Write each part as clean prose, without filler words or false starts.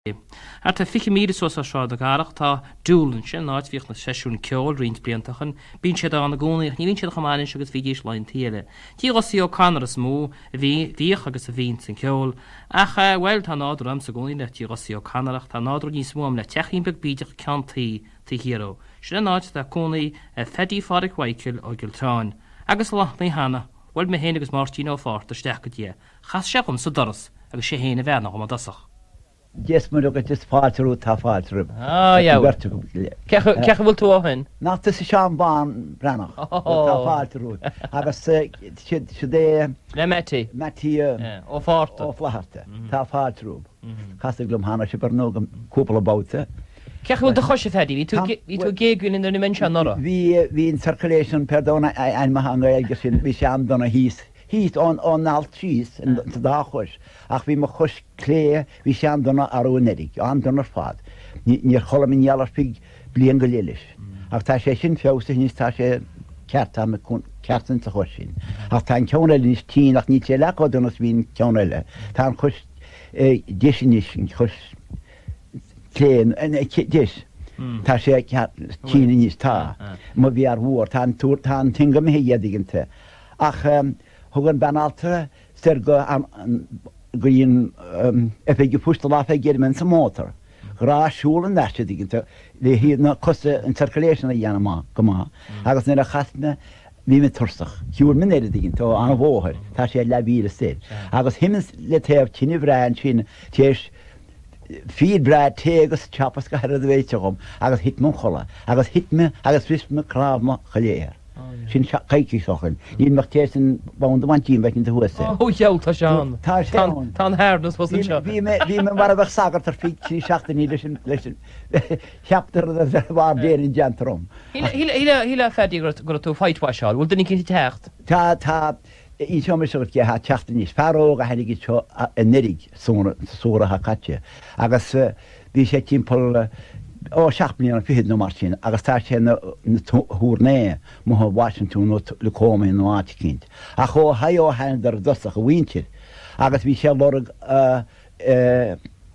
Ar tá fiche míad so seo a garach tá dúlan sin náid bhíoch na seisiún ceol rint bliantachan, bín siad an na gcónaíoch ní bhín siad chamáin agus bhí díos lein tíile. Tí osí ó canar mó a bhíoch agus a bhín san ceol, ach bhil tá nádro am sa gcónaí tí osí ó canarach tá nádro níos móm le techín beg bíideach ceantaí tí híró. Sin náid tá cónaí a fedí fáric waicil ó giltráin. Agus lachnaí hana, bhil me héana agus Martin ó fárt a steach go dí. Chas seachum sa doras agus sé héana bhena go dasach. Yes, maar ook het is falterú tá falterú. Ja. Ceach bhfuil tú áhain? Nach is seán bán brennach. Tá falterú. Agus si dé Le metí? Metí ó fáta. ó flaharte. Tá falterú. Chasta glum hána si bar nógam cúpla báta. Ceach bhfuil de choise fedí, hí tú géún in na mense nora? Hí in circulation, perdona, ein mahanga agus sin, hí sé an donna hís. Hít on alt chís in de dáchos. Ach bhí mar chus clé hí sé an donna arúnedig, an donnar fad. Níor chola min jealar pig blian go léiles. Ach tá sé sin feusta níos tá sé ceartta me ceartan sa chus sin. Ach tá an ceanile níos tí ach ní sé leá donnas hín ceanile. Tá an chus déisinis chus cléan, dis. Tá sé tí níos tá. Má bhí ar bhór, tá an tingam héiadiginte. Ach thugann banalta styr go íon efeigi pústa láfa géir men sa mótar. Rá siúl an neiste diginnta le híad na costa an circulation a dhéanamá go má. Agus na a chasna bhí me tursach. Hiúr min éidir diginnta ó an bhóthir, tá sé le bhíle sé. Agus himens le taobh tíine bhrein sin téis fíd breid té agus chapas go head a bhéite gom, agus hitme chola, agus hitme agus frisme crávma choléir. Sin caiici sochan. Níon mar tésin bhanda man tíim bheith in de huasa. Ó jeall tá seán. Tá seán. Tá hairnas was seo. Bhí me mar a bheith sagar tar fí sí seachtaí leis cheaptar a bhar déir in gentrom. Híle fedí gur tú feithhá seáil, bhfuil dunig cinnti techt? Tá í seo me sugat ha teachta níos fearó a henig seo a nirig sóra ha caite. Agus bhí sé timppel ó seaachblion an fihiad nó mar sin, agus tá sé na thuúrné mo Washington nó le cómaí nó áiticinint. A cho haó heindar dosach a bhaintir, agus bhí sé lorg a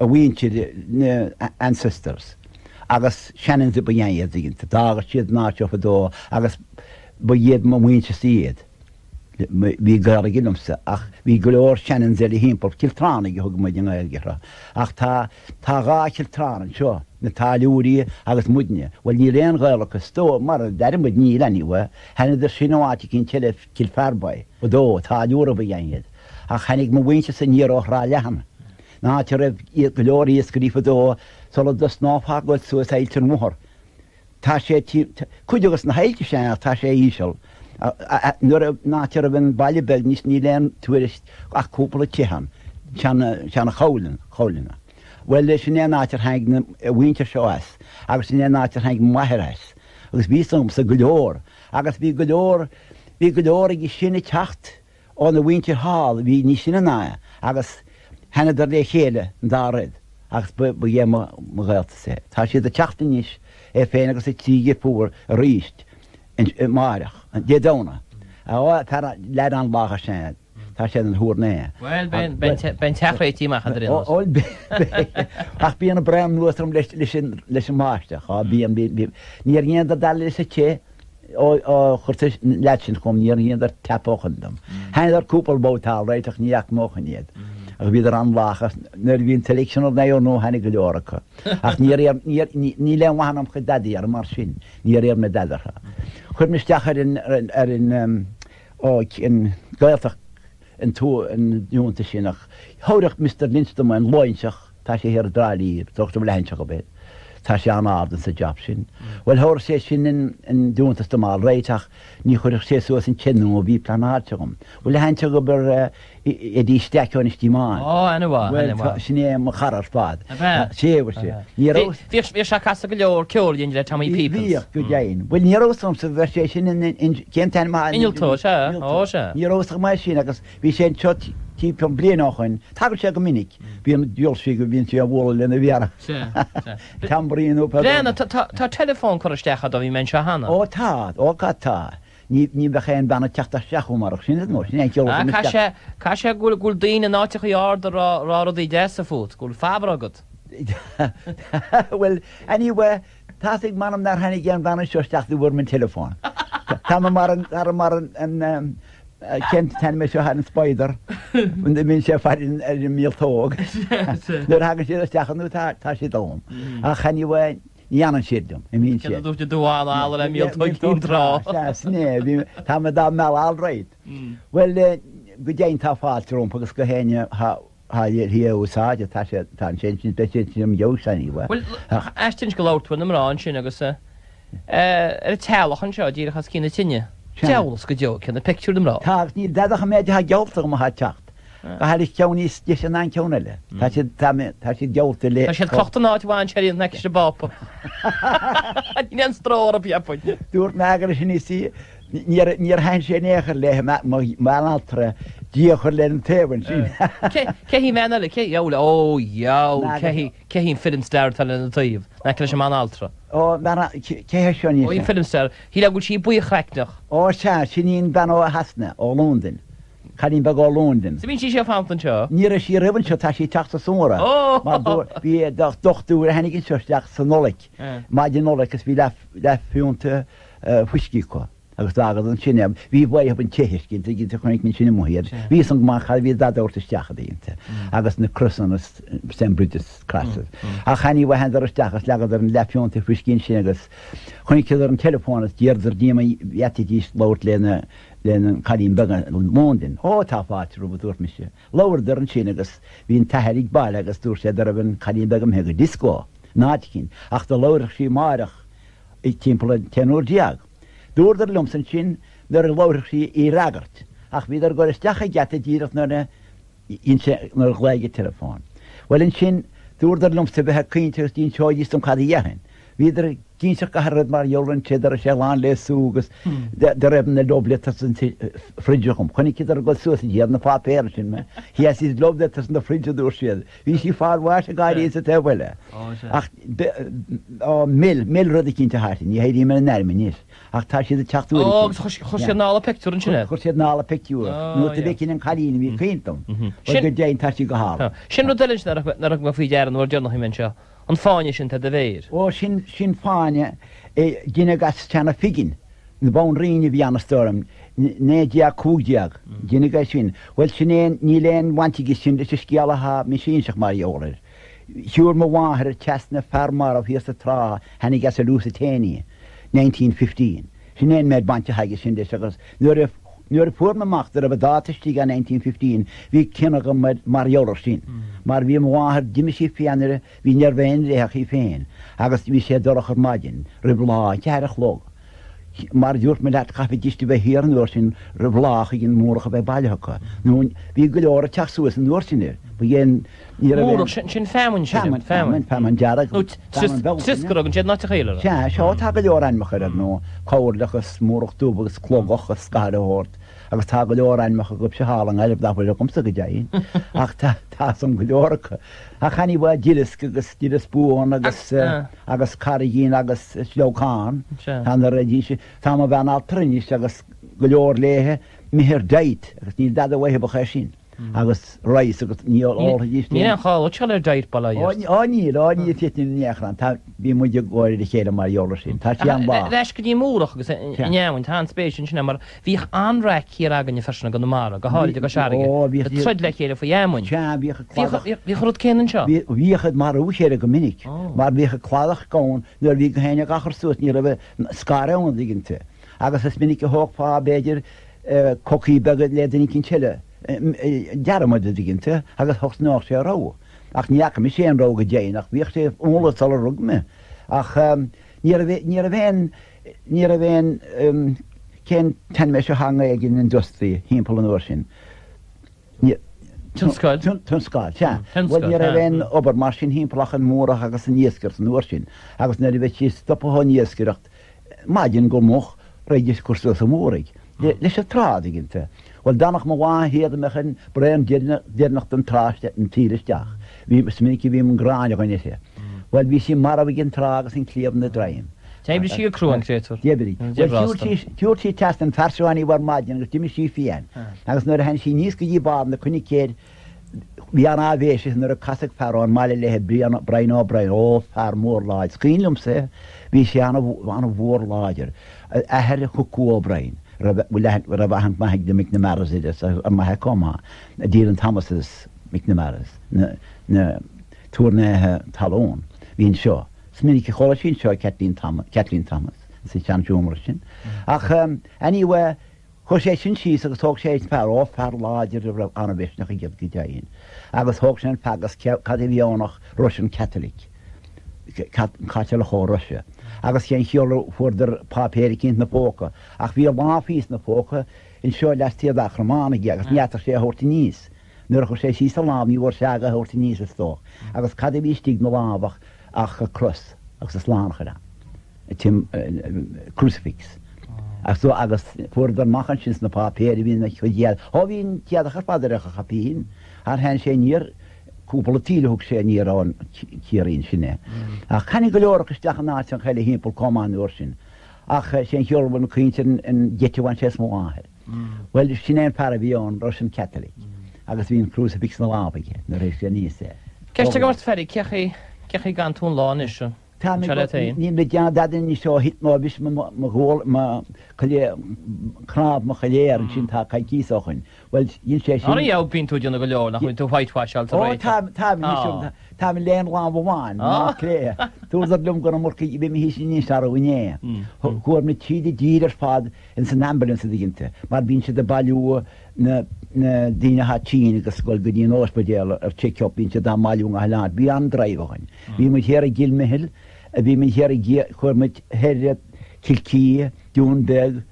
bhaintir na ancestors. Agus seanan sa bhéad iginnta, dágus siad náteoch a dó, agus ba dhéad má bhainte siad. Bhí gar a ginnomsa, ach bhí go leor seanan zéli hímpel ciltrána i thug maid an airgara. Ach tá gá ciltrána seo, na táliúí agus mudne. Well ní réon gáilachas tó mar derim bud ní leniuha, hena idir sin áti cinn teile cilferbai, o dó táliúra ba dhéiad. Ach henig má bhainte sa níor rá lehan. Ná te raibh go leor í scrífa dó, sola dus náfá goil suas éiltir mór. Tá sé chuidegus na heilte sé tá sé ísel. Nuair náte a bhain bailibel níos ní leon tuairist ach cúpla tíhan, seanna cholinna. Well leis sin nátar haig na bhainte seoas, agus sin nátar haig maitheras, agus bhí sa go leor, agus bhí go leor ag sinna techt ó na bhainte hall, bhí ní sinna ná, agus hena dar lé chéile an dáred, agus bu dhé mo ghilta sé. Tá siad a teachta níos féin agus tíige púr a ríist in máireach, dé dóna. Tá leid an bácha sin, tá sé an thuúrné. Well, ben teachra tíach an drin. Ach bíon a breim nuastrum leis an máisteach, níor ghéan a dal is a ché ó chuirta leid sin chum níor ghéan ar tapochandam. Hain ar cúpal bótál réiteach níach móchan iad. Ach bhí ar an bhachas, nuair bhíon teleicsionar néo nó hanig go leoracha. Ach ní le bhahanam chu dadaí ar mar sin, ní réir me dadarcha. Chuir misteach ar in gailteach an tú an dúnta sinach. Thóireach Mr. Lindstrom an loinseach tá sé hir drálíí, tuachta leintseach go bit. Tá sé an ádan sa job sin. Well thóir sé sin in dúntas do má réiteach ní chuireach sé suas an tsinú ó bhí planáte gom. Well le hainte go bar dí steiciúin istí máin. Ó, anna Well sin é mo charar fad. Séhar sé. Bhí se casa go leor ceol dhéon le tamí people. Bhí go déin. Well nírósam sa bhir sé sin in céimtain má. Iniltó se, ó se. Nírósach mai sin agus bhí sé tí pe blian áchain, tagar sé go minic, bí an dúolsí go bhíonn sé a bhla lena bhéara. Tambríon ó Brenna, tá telefón chuiristecha do bhí men se hana. Ó tá. Ní bheitchéan banna teachta seachú marach sin nó sin Cá sé gúil daoine náteach ard rá í de a fút, gúil fabra agad. Well, anyway, tasig manam nar hannig gan van sjosteach de worm telefoon. Tam mar an kent tan me han spider. Und de min chef had in mil tog. Der hagen sie stach nu ta sit om. Ach anyway, Janan sirdum. I min Kan du inte doa alla mil tog intra. Ja, sne, vi tam da mal all right. Well, gedein ta faltrum på ska hänga ha hier USA ja ta change special yo anyway. Well, Ashton go out when ran sin agus talchan seo dír chas cinna tinne. Telas go jo can the picture them ra. Ta ní da ha méid ha geltar ha tacht. Ga ha ich ceúní dis an an ceúnile. Tá si geolta le. Tá sé clochtta náháin sé ne se bapa. Ní an strá a piapoint. Dúirt meagar sin sí níor hain sé néchar le máaltra díochar le an tahann sin. Ce hí mena le ce jóla ó ce hín film star tal an taobh na le sem altra. Ó cé seoní. Ó hí film star, hí le go sí buí chreicnach. Ó se sinín ban ó hasna ó London. Chaín bag á London. Sa bhín sí sé fantan seo? Ní a sí riban seo tá sí teachta súra. Bhí dochtú a henigin seosteach san nolaigh. Má dé nolaigh gus bhí le fiúnta fuiscíá. agus agad an sinne hí bhaid an tehiiscin ginn chunig min sinna muhéad. Bhí san má chail hí dadáirta steach daonnta agus na crusan St. Brutus Classes. A chaní bh hendar steachas legad ar an lefiúnta fuiscín sin agus chunig ar an telefónas díardar díama dís láirt lena chaín began móndin. Ó tá fáitir ú dúirt me se. Láir an sin agus hín tahéigh bail agus dúr sé ar an chaín begam he go discó nácinn ach do láirech sí marach i timppla tenúrdiaag. Dúirdar lumsan sin nar an láirech sí í ragart ach bhí ar go isteach gata díireach nar gléige telefón. Well in sin dúirdar lumsa bheit chuintegus dín seoidí som cad dhéhan. Bhíidir císeach go harad mar jólann séidir sé lán le súgus de raibn na lobletas an friidechum. Chunig ar go suas díad na pápéir sin me. Hí is lobletas na friideúr siad. Bhí sí fáhha a gaií sa tehile. Ach mil rud a cinnta háin, í héirí me nermin níos. Ach tá siad a teachú. Chu sé nála picú an sinna. Chu séad nála picú. Nu a bhécinn an chalína bhí féintom. go déin tá sí go há. Sin delis nar go fao dearan bhar dearnach men seo. An fáine sin te de bhéir. Ó sin fáine gine gas tena figin. Na bán riine bhí anna stom, néideag cúdeag, gine gas sin. Well sin ní léon wantige sin is scialatha mé síseach mar jóir. Siúr má bháthir tena fermar a bhíos a trá hennig gas a lúsa téine, 1915. Sin éon méid bante haige sin agus nuair a fuórmaach ar a bh dátatí an 1915, hí cinna go mar jóir sin. Mar bhí mháthir diimiisi féanire hí nearbhéin réach í féin, agus bhí sé dorachar maidin, riblá teach log. Mar dúirt me leat chafa díiste bheith hir an nuair sin riblách gin mórcha bheith bailthecha. Nún bhí go leir a teach suas an nuair sinir, sin femin femin dearag Cisco an sé ná chéile. Se seo tá go leor einmachar ar nó cáirlechas mórachú agus clogachas scaidehort. agus tá go leorreinmecha go se hálan eileh dahfuil gomsa go déin ach tá som go leorcha a chaní bh diras agus tíras búin agus carín agus leáán tá a rédíise tá bheanál trinníos agus go leor léthe mihir deit agus ní dad a bhaithe bcha sin. agus reis agus níl áhadí. Ní an cháil se ar deit ball ní titin nechan tá bí mu gáir chéile mar jóla sin. Tá an bá. Reis go dí múach agus neamhain tá spéisisin sin mar bhí anra hí agan fersna go mar go háide go seige. Treid le chéile fa dhémhain. Bhí chud céan seo. Bhíchad mar úchéire go minic, mar bhícha chláadach gáin nuair bhí go héine gachar suas ní a bheith scarán diginnte. Agus is minic go hógpá béidir coí begad ledanig cin teile. Dearmide diginnte agus hocht ná sé rá. Ach níach mi sé an rága déin ach bhíoh sé ólatal a rugme. Ach ní a bhéin cén ten me se hanga ag gin industri hímpel an sin. Tunskáil ní a bhéin ober mar sin hímpelach an mórach agus an níoscar an nuair sin. agus na bheith sí stoppaá níoscaracht maidin go moch réidir cuasa sa móraigh. Leis sé trád diginnte. Well danach má bháin héad mechan brein déirnacht an tráiste an tíiristeach. Bhí sminnici bhí an gráine goine sé. Well bhí sí mar a bhí an trágus an cléab na draim. Téidir sí cruúan créúir. Débí. Túirtí test an fersáí war maidin agus tíimi sí fian. agus nuair a hen sí níos go dí bád na chunig céad bhí an ábhééis nar a casach ferrán meile lethe brein ábrein ó fear mór láid. Scílumm sé bhí sé anna bhór láidir ahead chu cuabrein. Rabhahan maigh de mic na maras idir a maithe comá a dír an Thomas's mic na maras na túrnathe talón hín seo. Sminnig chola sin seo Kathleen Thomas sa tean dúmar sin. Ach anyway chu sé sin síos agus thug sé fear ó fear láidir a raibh anna bheisnach i gibh go daon. Agus thug sin fegus cad i bhíonnach Russian Catholic. Caite le chó Russia. Agus chéan cheolar fuidir papéir cinnt na póca. Ach bhí láfís na póca in seo leistíad a chramána agus neatar sé thuirta níos. Nuair chu sé síos a lám í bhór seaga thuirta níos is tóch. Agus cad i bhí stíg na lábach ach a crus agus is lánachara. Tim crucifix. Ach so agus fuidir machchan sin na papéir bhí na chuéad. Ó bhín teadachar padarecha chapín ar hen sé níor cúpla tílethg sé níarrán cíarín sinné. Ach chanig go leorachas deach an náte an chaile hímpel comán uair sin. Ach sé cheolbal na chuinte an getehhain sé móáhe. Well sinné para bhíón Russian Catholic. Agus bhín crucifix na lábaige na rééis sé níos sé. Ceiste go ferry cechi gan tún lán is se. Ní be dean dadan ní seo hit nó bis ghil chráb mo chaléir sin tá caiicíochain. Well dín sé sin. Ar bín tú dúna go leor nach tú whitewash tá léon lá bháin lé. Túr lum go mór bhí hí sin níos ar bhné. Chir na tíide díidir fád in san ambulance a dínta, mar bín se de bailú na díine tíine agus sscoil go dtíon óspedéal ar checkop bín se dá maiún a heán, bí an dreibhain. Bhí mu chéar a gilmehil a bhí mu chéar chuirmid head cilcí dún beg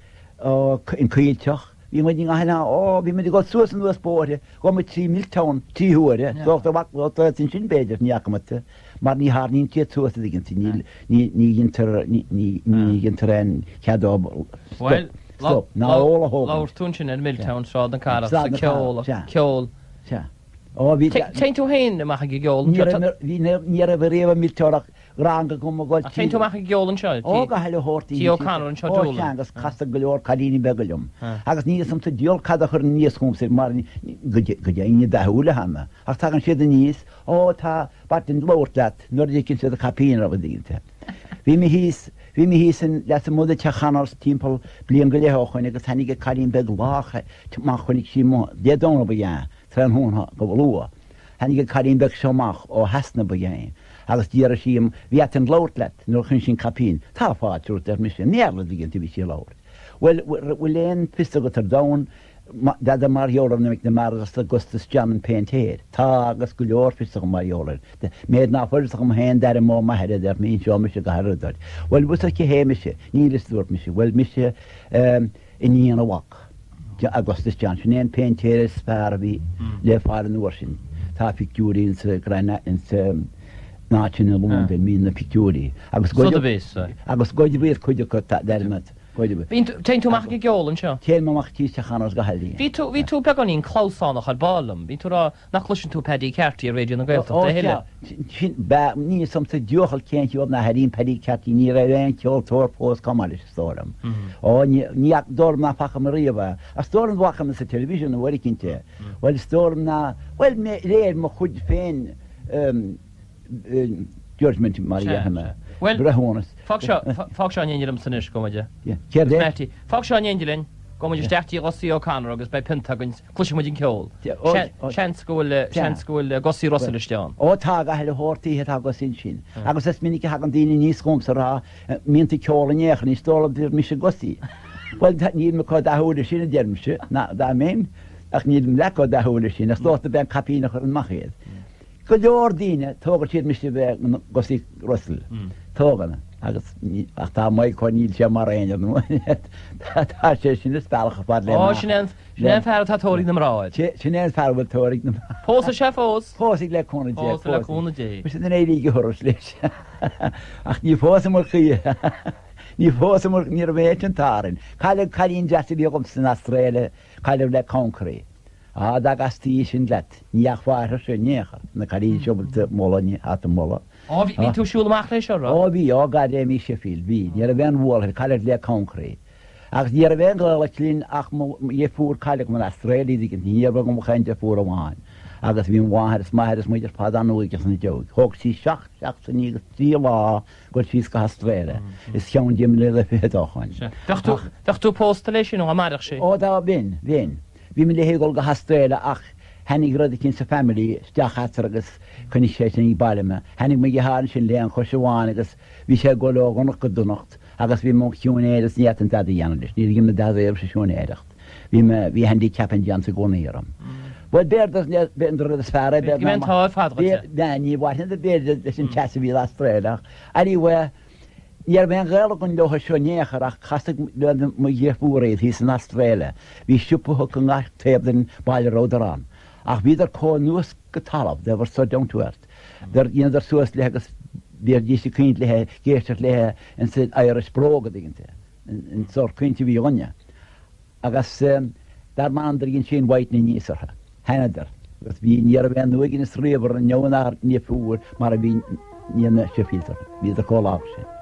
in chuilteach. Bhí mu a heá ó bhí mu go suasan nuas bóre, go mu 3 miltán tíúire, Dócht bhá sin sin béidir neachmata, mar ní hánín tí suasa diginnta ní gintar an ceadá. Láir tún sin in Milltown seo an cara ceol. Tein tú héin amach go geol. Ní a bh réomh milteach ranga go gáil. Tein tú amach geolan seo? Ó go heile hórtaí. Tí ó canar an seo dúla. Agus casta go leor cadíní begalium. Agus níos samta diol cada chur níos chum sé mar go déine dathúla hana. Ach tá an siad a níos ó tá batin lóirt leat nuair cinn sé a capíon a bhdíonnta. Bhí mi hís an leis an muda techanars timppel blion go lethchain agus tanig cadín beg lácha má chunig sí dédóna bhéan tre hún go bhlua. Tanig cadín beg seomach ó hasna bhéin. Agus díar sim bhí an lát leit nó chun sin capín, tá fáú ar mis néla dginn bhí sé láir. Well léon pista go tar dain da marjólar na na mar agus Augustus Jaman Paintéir. Tá agus go leor pista go marjólar. Méad ná fuirsa go hen dar mó mahead ar mín seo me se go hadaid. Well bu ce héimiise, nílas dúir me se, well mise i níana a wach. Augustus Jan sin éon Paintéir spar bhí le fá an uair sin. Tá picúín sa grana in náin na Lúnda mí na picúí. Agus goidir bhíad chuide go dermat. Tein tú amach go geolan seo? Cé amach tí chanas go heí. Bhí tú beganín chlásánach ar bálam, bhí tú nach lusin tú pedí ceirtíí a réidir na gailta heile. Ní samta dúchal céintú na heín pedí ceirtí ní ra réon ceol tóir pós comáis stóram. Ó níach dóm na facha mar riomh. A stóran bhacham sa televíisiún na bhhair cinnte. Weil stóram na well réir mo chuid féin Judgment Maria hana. Well, Brehónas. Fág seo anéidirm san is gomaide. Céir Fág seo anéidirlinn gomuidir steachtaí Rosí ó Canar agus bei pintagans cluisi muidin ceol. Seanscúil Gosí Rossalisteán. Ó tá a heile hórtaíthe a go sin sin. Agus is minic ha an daine níos gomsa rá mínta ceála néchan í stóla bhír mis a Gosí. Well ní me có dathúla sinna dearmse ná dá mém ach níad leá dathúla sin, a stóta ben capína chu an machchéad. Go leor díine tógur siad mis bheith Gosí Russell. Tóganna agus ach tá maiid chuníil sé mar aine tá sé sin is bailcha fad le. Ó sin fear tátóirí na ráid. Sin éon fearhfuiltóirí na. Pósa sé fós? Pósigh le cúna dé. Pósa le cúna dé. Bus in éí go thuras leis. Ach ní fósa mar chuí. Ní fósa mar ní bhéit an tárin. Chaile cailín deasta bhí gom san Australia, chaileh le concré. Da gastí sin let, níach fáir sé nécha na cailín seobalta mólaní at móla. Ó bhí tú siúlamach lei seo? Ó bhí á gadémí Sheffield, bhí, ní a bhéan bhil chaile le concré. Agus ní a bhéan go le lín ach é fúr chaile man Australia ní go chainte fúr amháin. agus bhíon bháthir maithir muidir pádan nuigeach na deog. Thg sí seach san ní trí lá go sí go hasstréile. Is teann dim le féáin. Dachtú pósta lei sin ó marach sé. Ó dá bhín. Bhí me lehégóil go hasstréile ach hennig rud cinn sa family steachchatar agus chunig sé í bailime. Hennig me háan sin leon choisiháin agus bhí sé go leganach go dunacht agus bhí mó siúnéidir ní an dada dhéanais, ní gim na dada éh sa siúnéirecht. Bhí hendí ceapan dean sa gcónaíarm. Bud bédas beidir a sfera ní bhhain a béidir sin teasa bhí Austrráileach. Aí bh níar bhéon ghil gon lecha seonéchar ach chaasta mu dhéhúréid hí san Austrráile. Bhí siúpathe go ngach téabdan bailródarrán. Ach bhíidir có nuas go talamh de bhar so downtuairt. Dar íonidir suas le agus bhíar dí sé cuint lethe géisteart lethe an sin Irish spróga digginte an sor cuinte bhí onne. Agus dar mandar ginn sin white na níosartha. Hennaidir. Agus bhí níar bhéon nuigin is riomhar an neonar ní fuúr mar a bhí níana sé filtar. Bhí a cóláh sé.